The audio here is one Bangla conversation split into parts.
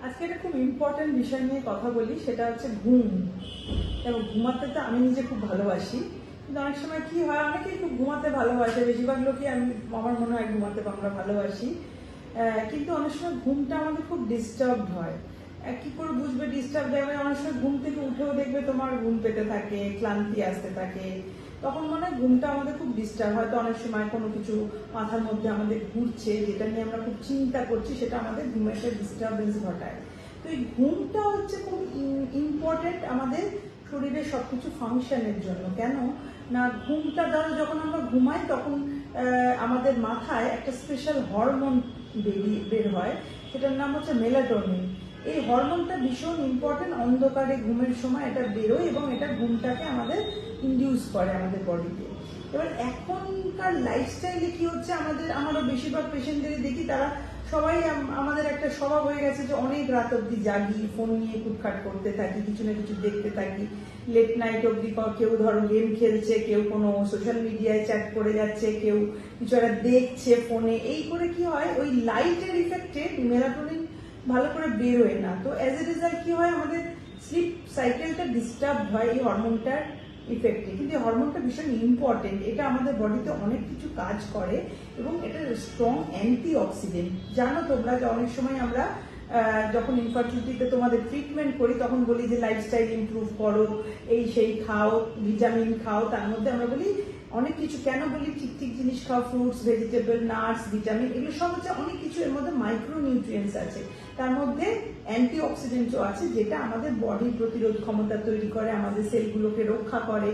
আজকে একটা খুব ইম্পর্টেন্ট বিষয় নিয়ে কথা বলি, সেটা হচ্ছে ঘুম। এবং ঘুমাতে তো আমি নিজে খুব ভালোবাসি, কিন্তু অনেক সময় কি হয়, অনেকেই খুব ঘুমাতে ভালোবাসে, বেশিরভাগ লোকই আমার মনে হয় ঘুমাতে আমরা ভালোবাসি। কিন্তু অনেক সময় ঘুমটা আমাদের খুব ডিস্টার্বড হয়। কি করে বুঝবে ডিস্টার্ব হবে? অনেক সময় ঘুম থেকে উঠেও দেখবে তোমার ঘুম পেতে থাকে, ক্লান্তি আসতে থাকে, তখন মনে হয় ঘুমটা আমাদের খুব ডিস্টার্ব। হয়তো অনেক সময় কোনো কিছু মাথার মধ্যে আমাদের ঘুরছে, যেটা নিয়ে আমরা খুব চিন্তা করছি, সেটা আমাদের ঘুমের একটা ডিস্টারবেন্স ঘটায়। তো এই ঘুমটা হচ্ছে খুব ইম্পর্টেন্ট আমাদের শরীরের সবকিছু ফাংশনের জন্য। কেন না, ঘুমটা দ্বারা যখন আমরা ঘুমাই তখন আমাদের মাথায় একটা স্পেশাল হরমোন বের হয়, সেটার নাম হচ্ছে মেলাটোনিন। এই হরমোনটা ভীষণ ইম্পর্টেন্ট, অন্ধকারে ঘুমের সময় এটা বেরোয় এবং এটা ঘুমটাকে আমাদের ইনডিউস করে আমাদের বডিতে। এবার এখনকার লাইফস্টাইলে কি হচ্ছে, আমারও বেশিরভাগ পেশেন্টদের দেখি, তারা সবাই আমাদের একটা স্বভাব হয়ে গেছে যে অনেক রাত অব্দি জাগি, ফোন নিয়ে কুটখাট করতে থাকি, কিছু না কিছু দেখতে থাকি, লেট নাইট অব্দি। কেউ ধরো গেম খেলছে, কেউ কোনো সোশ্যাল মিডিয়ায় চ্যাট করে যাচ্ছে, কেউ কিছু একটা দেখছে ফোনে। এই করে কি হয়, ওই লাইটের ইফেক্টে মেলাটোনিন ভালো করে বেরোয় না। তো অ্যাজ এ রেজাল্ট কি হয়, আমাদের স্লিপ সাইকেলটা ডিস্টার্ব হয় এই হরমোনটার ইফেক্টে। কিন্তু এই হরমোনটা ভীষণ ইম্পর্টেন্ট, এটা আমাদের বডিতে অনেক কিছু কাজ করে এবং এটা স্ট্রং অ্যান্টি অক্সিডেন্ট। জানো তোমরা যে অনেক সময় আমরা যখন ইনফার্টিলিটিতে তোমাদের ট্রিটমেন্ট করি, তখন বলি যে লাইফস্টাইল ইমপ্রুভ করো, এই সেই খাও, ভিটামিন খাও। তার মধ্যে আমরা বলি অনেক কিছু, কেন বলি ঠিক ঠিক জিনিস খাও, ফ্রুটস, ভেজিটেবল, নাটস, ভিটামিন, এগুলো সব হচ্ছে অনেক কিছু। এর মধ্যে মাইক্রো নিউট্রিয়েন্টস আছে, তার মধ্যে অ্যান্টি অক্সিডেন্টও আছে, যেটা আমাদের বডির প্রতিরোধ ক্ষমতা তৈরি করে, আমাদের সেলগুলোকে রক্ষা করে।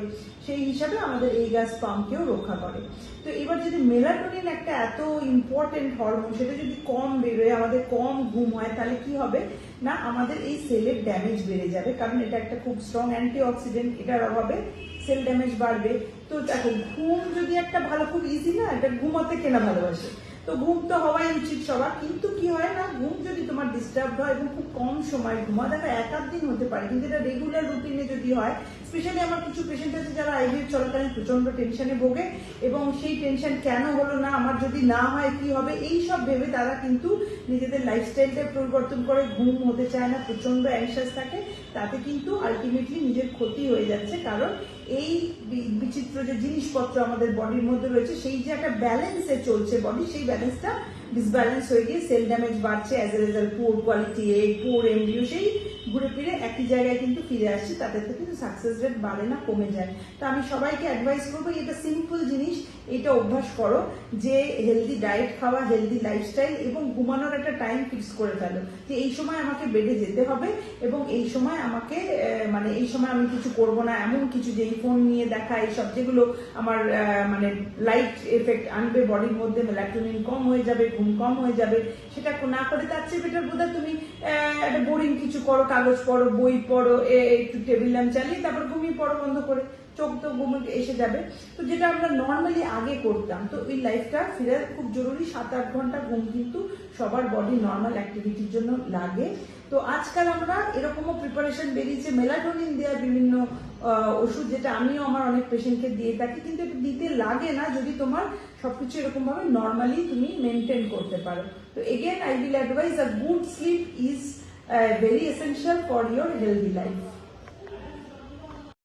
সেই হিসাবে আমাদের এই গ্যাস পাম্পকেও রক্ষা করে। তো এবার যদি মেলাটোনিন একটা এত ইম্পর্টেন্ট হরমোন, সেটা যদি কম বেরোয়, আমাদের কম ঘুম হয়, তাহলে কি হবে না, আমাদের এই সেলের ড্যামেজ বেড়ে যাবে। কারণ এটা একটা খুব স্ট্রং অ্যান্টি অক্সিডেন্ট, এটার অভাবে সেল ড্যামেজ বাড়বে। তো দেখো, ঘুম যদি একটা ভালো, খুব ইজি না, এটা ঘুমাতে কেনা ভালোবাসে, তো ঘুম তো হওয়াই উচিত সবার। কিন্তু কি হয় না, ঘুম যদি তোমার ডিস্টার্ব হয় এবং খুব কম সময় ঘুমা, দেখা এক আধ দিন হতে পারে, কিন্তু এটা রেগুলার রুটিনে যদি হয়, স্পেশালি আমার কিছু পেশেন্ট আছে যারা আইভিএফ চলাকালীন প্রচন্ড টেনশনে ভোগে, এবং সেই টেনশন কেন হলো না, আমার যদি না হয় কি হবে, এই সব ভেবে তারা কিন্তু নিজেদের লাইফস্টাইলটা পরিবর্তন করে, ঘুম হতে চায় না, প্রচন্ড অ্যাংশাস থাকে। তাতে কিন্তু আলটিমেটলি নিজের ক্ষতি হয়ে যাচ্ছে। কারণ এই বিচিত্র যে জিনিসপত্র আমাদের বডির মধ্যে রয়েছে, সেই যে একটা ব্যালেন্সে চলছে বডি, সেই ব্যালেন্সটা ডিসব্যালেন্স হয়ে গিয়ে সেল ড্যামেজ বাড়ছে। As a result poor quality egg, poor embryo, সেই ঘুরে ফিরে একই জায়গায় কিন্তু ফিরে আসছে। তাতে তো কিন্তু সাকসেস রেট বাড়ে না, কমে যায়। তো আমি সবাইকে অ্যাডভাইস করবো, এটা সিম্পল জিনিস, এটা অভ্যাস করো, যে হেলদি ডায়েট খাওয়া, হেলদি লাইফস্টাইল, এবং ঘুমানোর একটা টাইম ফিক্স করে ফেলো যে এই সময় আমাকে বেডে যেতে হবে, এবং এই সময় আমাকে মানে এই সময় আমি কিছু করব না, এমন কিছু যে এই ফোন নিয়ে দেখা, এইসব যেগুলো আমার মানে লাইট এফেক্ট আনবে বডির মধ্যে, মেলাটোনিন কম হয়ে যাবে, ঘুম কম হয়ে যাবে, সেটা না করে তার চেয়ে বেটার বোধহয় তুমি একটা বোরিং কিছু করো, কাগজ পড়ো, বই পড়ো, একটু টেবিল ল্যাম্প চালিয়ে তারপর ঘুমিয়ে পড়ো বন্ধ করে, চোখ তো ঘুমে এসে যাবে। তো যেটা আমরা নর্মালি আগে করতাম, তো এই লাইফটা ফিরে খুব জরুরি। 7-8 ঘন্টা ঘুম কিন্তু সবার বডি নর্মাল অ্যাক্টিভিটির জন্য লাগে। তো আজকাল আমরা এরকমও প্রিপারেশন বেরিয়েছে, মেলাটোনিন দেওয়ার বিভিন্ন ওষুধ, যেটা আমিও আমার অনেক পেশেন্টকে দিয়ে থাকি, কিন্তু এটা দিতে লাগে না যদি তোমার সবকিছু এরকম ভাবে নর্মালি তুমি মেনটেন করতে পারো। তো again I will advise, a good sleep is very essential for your healthy life.